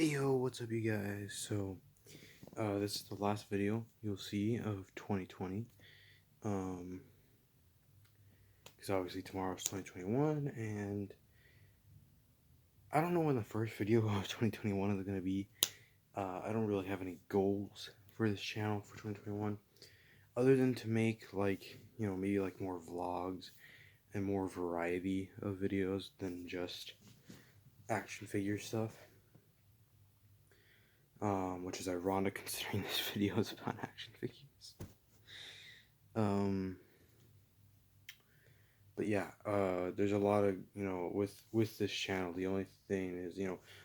Yo, what's up, you guys? So, this is the last video you'll see of 2020. Because obviously tomorrow's 2021, and I don't know when the first video of 2021 is going to be. I don't really have any goals for this channel for 2021, other than to make, maybe more vlogs and more variety of videos than just action figure stuff. Which is ironic considering this video is about action figures. But yeah, there's a lot of, with this channel, the only thing is,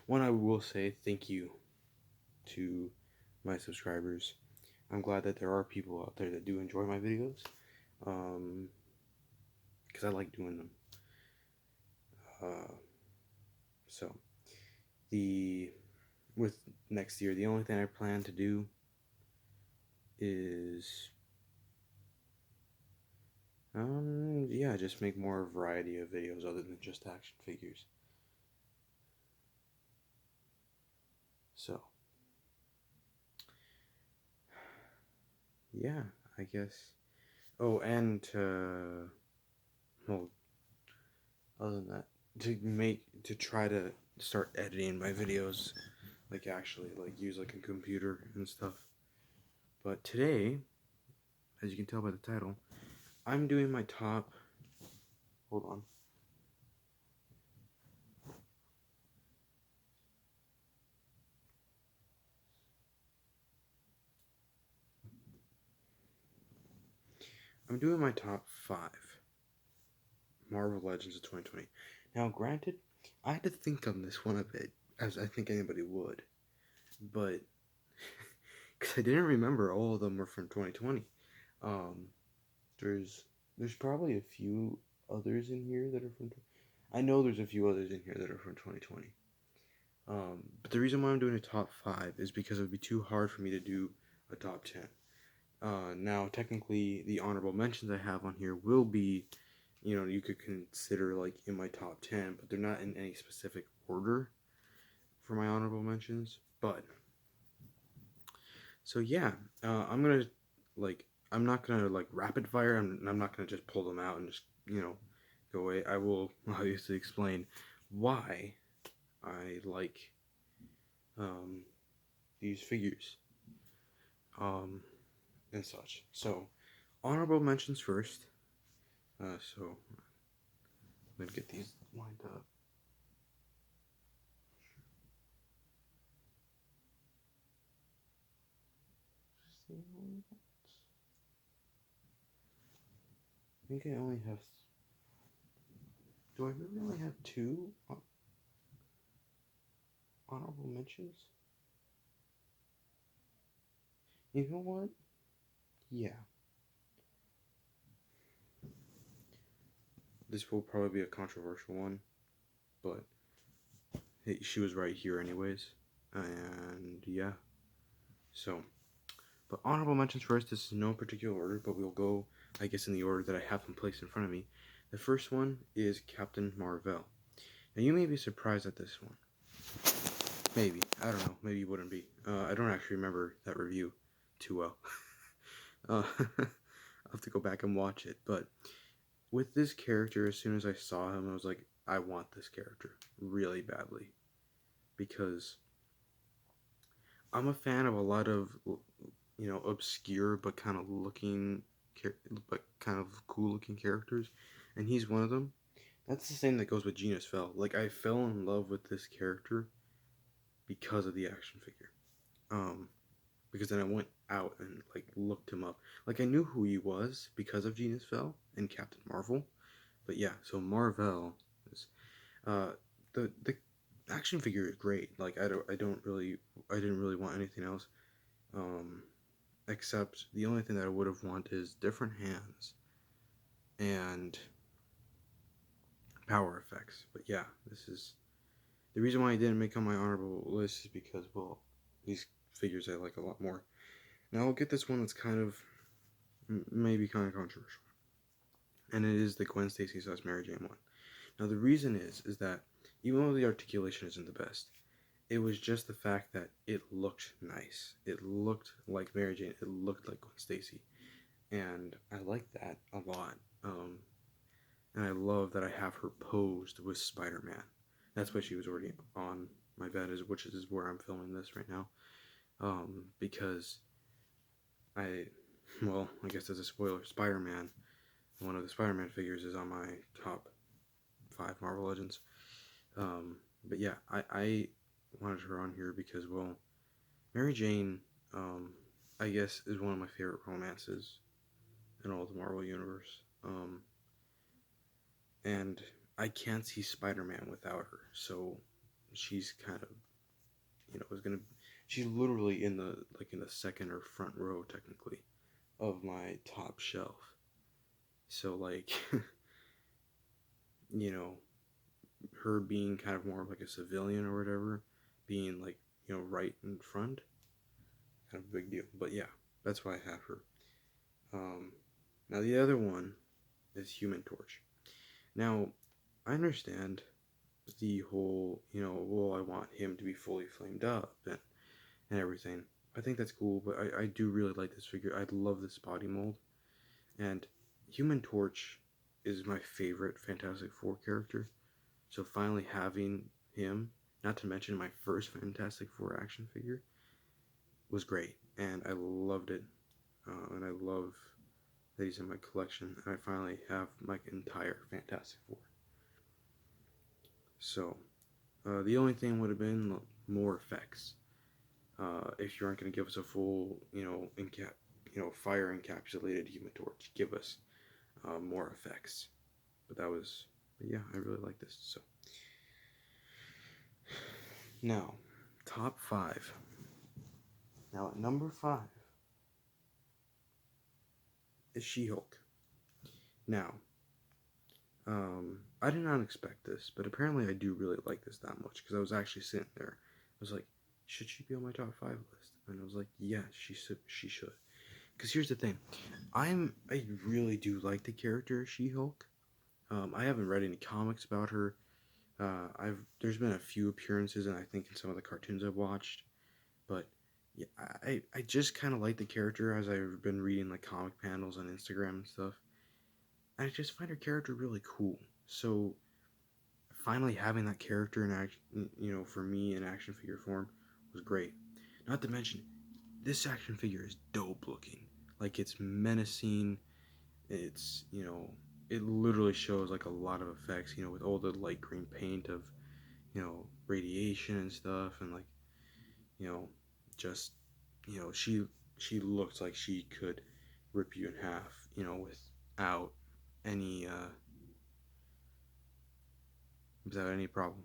one, I will say thank you to my subscribers. I'm glad that there are people out there that do enjoy my videos, because I like doing them. So, with next year, the only thing I plan to do is, yeah, just make more variety of videos other than just action figures. So, yeah, I guess. Oh, and well, other than that, to try to start editing my videos, actually, use a computer and stuff. But today, as you can tell by the title, I'm doing my top. Hold on. I'm doing my top 5 Marvel Legends of 2020. Now, granted, I had to think on this one a bit, as I think anybody would, but because I didn't remember all of them were from 2020. There's probably a few others in here that are from. I know there's a few others in here that are from 2020. But the reason why I'm doing a top 5 is because it would be too hard for me to do a top 10. Now, technically, the honorable mentions I have on here will be, you could consider in my top 10, but they're not in any specific order for my honorable mentions. But, so yeah, I'm gonna, I'm not gonna, rapid fire, I'm not gonna just pull them out and just, go away. I will obviously explain why I like, these figures, and such. So, honorable mentions first. So I'm gonna get these lined up. I think I only have. Do I really only have 2 honorable mentions? You know what? Yeah. This will probably be a controversial one, but hey, she was right here anyways. And yeah. So, but honorable mentions first. This is no particular order, but we'll go, I guess, in the order that I have them placed in front of me. The first one is Captain Marvel. Now, you may be surprised at this one. Maybe. I don't know. Maybe you wouldn't be. I don't actually remember that review too well. I'll have to go back and watch it. But with this character, as soon as I saw him, I was like, I want this character really badly. Because I'm a fan of a lot of, obscure but kind of cool looking characters. And he's one of them. That's the same that goes with Genus Fell. I fell in love with this character because of the action figure. Because then I went out and looked him up. I knew who he was because of Genus Fell and Captain Marvel. But yeah, so Marvel is the action figure is great. I didn't really want anything else. Except the only thing that I would have wanted is different hands and power effects. But yeah, this is the reason why I didn't make on my honorable list is because, well, these figures I like a lot more. Now I'll get this one that's kind of, maybe kind of controversial. And it is the Gwen Stacy / Mary Jane one. Now the reason is that even though the articulation isn't the best, it was just the fact that it looked nice. It looked like Mary Jane. It looked like Gwen Stacy, and I like that a lot. And I love that I have her posed with Spider-Man. That's why she was already on my bed, which is where I'm filming this right now. Because I, well, I guess as a spoiler, Spider-Man, one of the Spider-Man figures is on my top 5 Marvel Legends. But yeah, I wanted her on here because, well, Mary Jane, I guess, is one of my favorite romances in all the Marvel Universe. And I can't see Spider-Man without her. So she's kind of, is gonna. She's literally in the second or front row technically of my top shelf. So like, you know, her being kind of more of like a civilian or whatever, being like, right in front, kind of a big deal. But yeah, that's why I have her. Now the other one is Human Torch. Now, I understand the whole, well, I want him to be fully flamed up and everything. I think that's cool, but I do really like this figure. I love this body mold. And Human Torch is my favorite Fantastic Four character. So finally having him, not to mention my first Fantastic Four action figure, was great. And I loved it. And I love that he's in my collection. And I finally have my entire Fantastic Four. So, the only thing would have been more effects. If you aren't going to give us a full, fire encapsulated Human Torch, give us more effects. But yeah, I really like this. So, now, top 5. Now, at number 5 is She-Hulk. Now, I did not expect this, but apparently I do really like this that much because I was actually sitting there. I was like, should she be on my top 5 list? And I was like, yeah, she should. Because here's the thing, I really do like the character She-Hulk. I haven't read any comics about her. There's been a few appearances, and I think in some of the cartoons I've watched, but yeah, I just kind of like the character as I've been reading like comic panels on Instagram and stuff. I just find her character really cool. So finally having that character in action, for me in action figure form was great. Not to mention, this action figure is dope looking. Like it's menacing. It's it literally shows like a lot of effects. With all the light green paint of radiation and stuff, and like just she looks like she could rip you in half. Without any without any problem.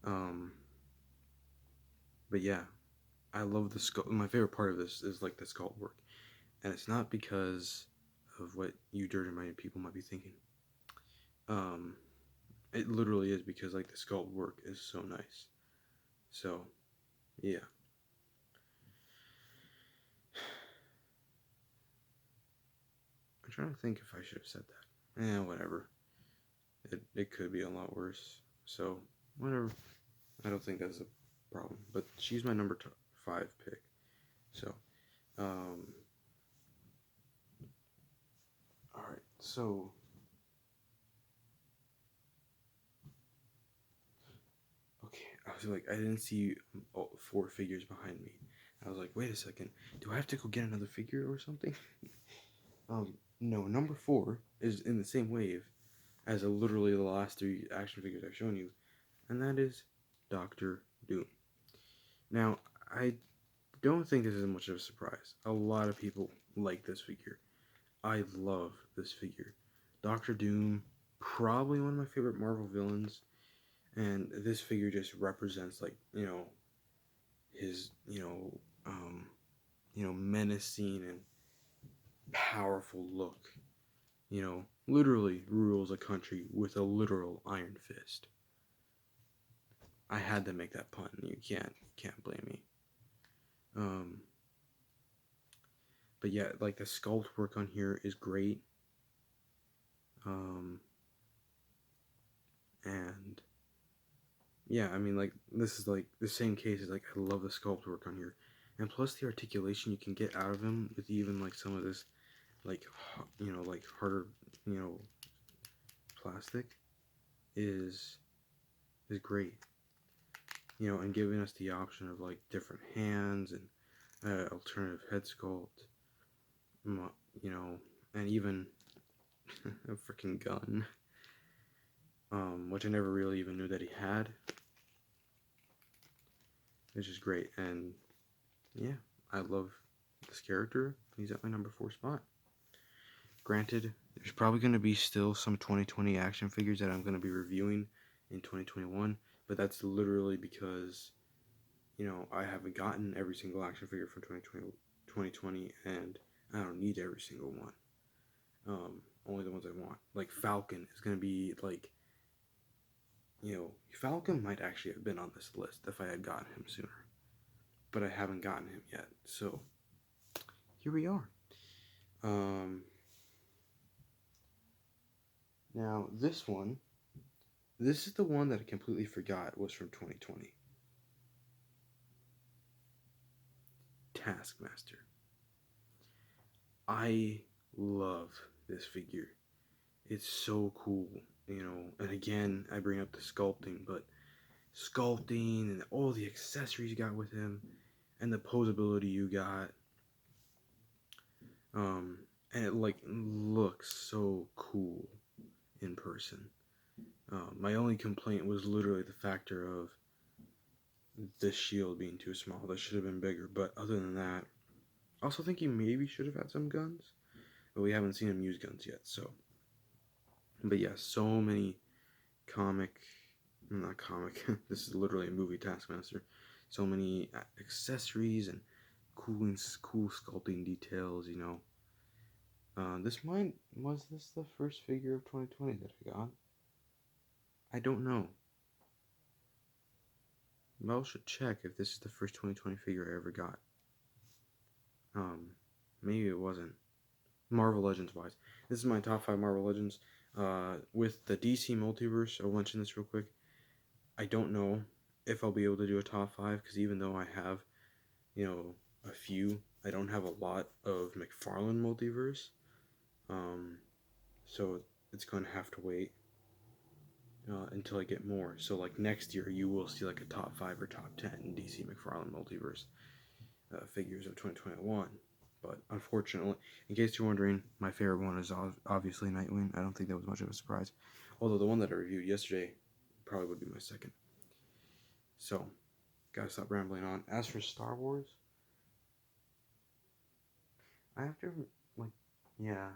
Um, but yeah, I love the sculpt. My favorite part of this is like the sculpt work, and it's not because of what you dirty-minded people might be thinking. Um, it literally is because like the sculpt work is so nice. So, yeah. I'm trying to think if I should have said that. Whatever. It could be a lot worse. So, whatever. I don't think that's a problem. But she's my number 5 pick. So, alright. So, okay. I was like, I didn't see all 4 figures behind me. I was like, wait a second. Do I have to go get another figure or something? No. Number 4 is in the same wave as literally the last 3 action figures I've shown you, and that is Doctor Doom. Now, I don't think this is much of a surprise. A lot of people like this figure. I love this figure. Doctor Doom, probably one of my favorite Marvel villains, and this figure just represents like his menacing and powerful look. Literally rules a country with a literal iron fist. I had to make that pun. You can't blame me. But yeah, like the sculpt work on here is great. And yeah, I mean, like, this is like the same case as like, I love the sculpt work on here. And plus the articulation you can get out of him with even like some of this, like, like harder, you know, plastic is great. And giving us the option of like different hands and alternative head sculpt, you know, and even a freaking gun, which I never really even knew that he had. It's just great, and yeah, I love this character. He's at my number 4 spot. Granted, there's probably going to be still some 2020 action figures that I'm going to be reviewing in 2021, but that's literally because, I haven't gotten every single action figure from 2020, and I don't need every single one. Only the ones I want. Like Falcon is going to be like, Falcon might actually have been on this list if I had gotten him sooner, but I haven't gotten him yet. So here we are. Now this is the one that I completely forgot was from 2020. Taskmaster. I love this figure. It's so cool, and again, I bring up the sculpting, but sculpting and all the accessories you got with him and the posability you got, and it like looks so cool in person. My only complaint was literally the factor of the shield being too small. That should have been bigger, but other than that, I also think he maybe should have had some guns, but we haven't seen him use guns yet. So, but yeah, so many not comic. This is literally a movie, Taskmaster. So many accessories and cool sculpting details. Was this the first figure of 2020 that I got? I don't know. Mel should check if this is the first 2020 figure I ever got. Maybe it wasn't. Marvel Legends wise, this is my top 5 Marvel Legends. With the DC multiverse, I'll mention this real quick. I don't know if I'll be able to do a top 5 because even though I have, a few, I don't have a lot of McFarlane multiverse. So it's going to have to wait until I get more. So like next year, you will see like a top 5 or top 10 DC McFarlane multiverse figures of 2021. But unfortunately, in case you're wondering, my favorite one is obviously Nightwing. I don't think that was much of a surprise. Although the one that I reviewed yesterday probably would be my second. So, gotta stop rambling on. As for Star Wars, I have to, yeah,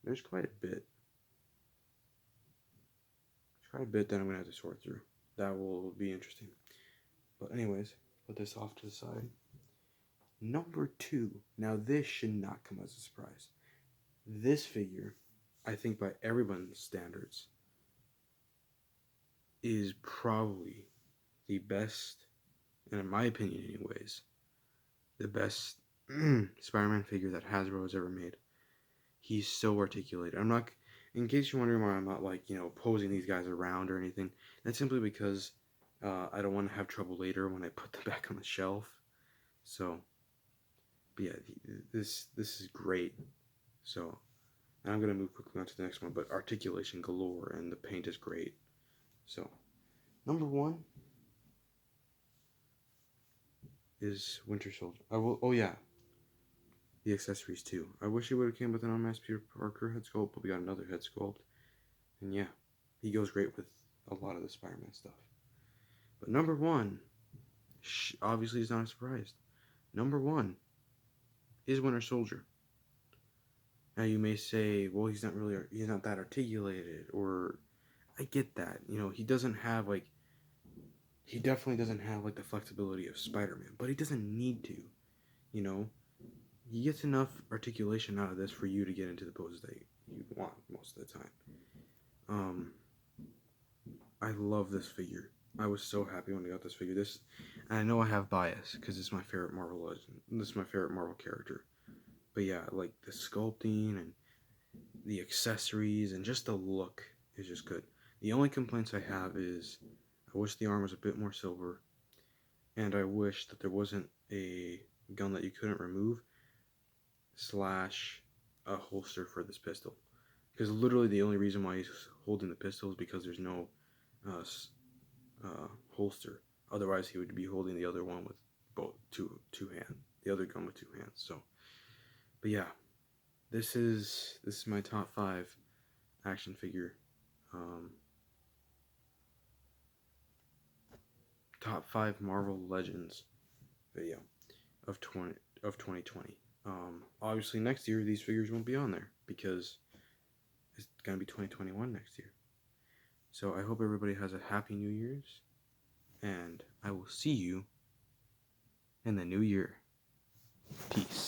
there's quite a bit. There's quite a bit that I'm gonna have to sort through. That will be interesting. But anyways, put this off to the side. Number 2. Now this should not come as a surprise. This figure, I think by everyone's standards, is probably the best, and in my opinion anyways, the best Spider-Man figure that Hasbro has ever made. He's so articulated. In case you're wondering why I'm not posing these guys around or anything, that's simply because I don't want to have trouble later when I put them back on the shelf. So, but yeah, this is great. So, and I'm gonna move quickly on to the next one, but articulation galore and the paint is great. So, number 1 is Winter Soldier. Oh yeah, the accessories too. I wish he would have came with an unmasked Peter Parker head sculpt, but we got another head sculpt. And yeah, he goes great with a lot of the Spider-Man stuff. But number 1, obviously is not a surprise. Number 1 is Winter Soldier. Now you may say, well, he's not that articulated, or I get that. He doesn't have he definitely doesn't have the flexibility of Spider-Man, but he doesn't need to. He gets enough articulation out of this for you to get into the poses that you want most of the time. I love this figure. I was so happy when I got this figure. And I know I have bias because it's my favorite Marvel Legend. This is my favorite Marvel character. But yeah, like the sculpting and the accessories and just the look is just good. The only complaints I have is I wish the arm was a bit more silver, and I wish that there wasn't a gun that you couldn't remove slash a holster for this pistol. Because literally the only reason why he's holding the pistol is because there's no holster. Otherwise, he would be holding the other one with both two hands, the other gun with 2 hands. So, but yeah, this is my top 5 action figure, top 5 Marvel Legends video of 2020. Obviously, next year these figures won't be on there because it's gonna be 2021 next year. So I hope everybody has a happy New Year's, and I will see you in the new year. Peace.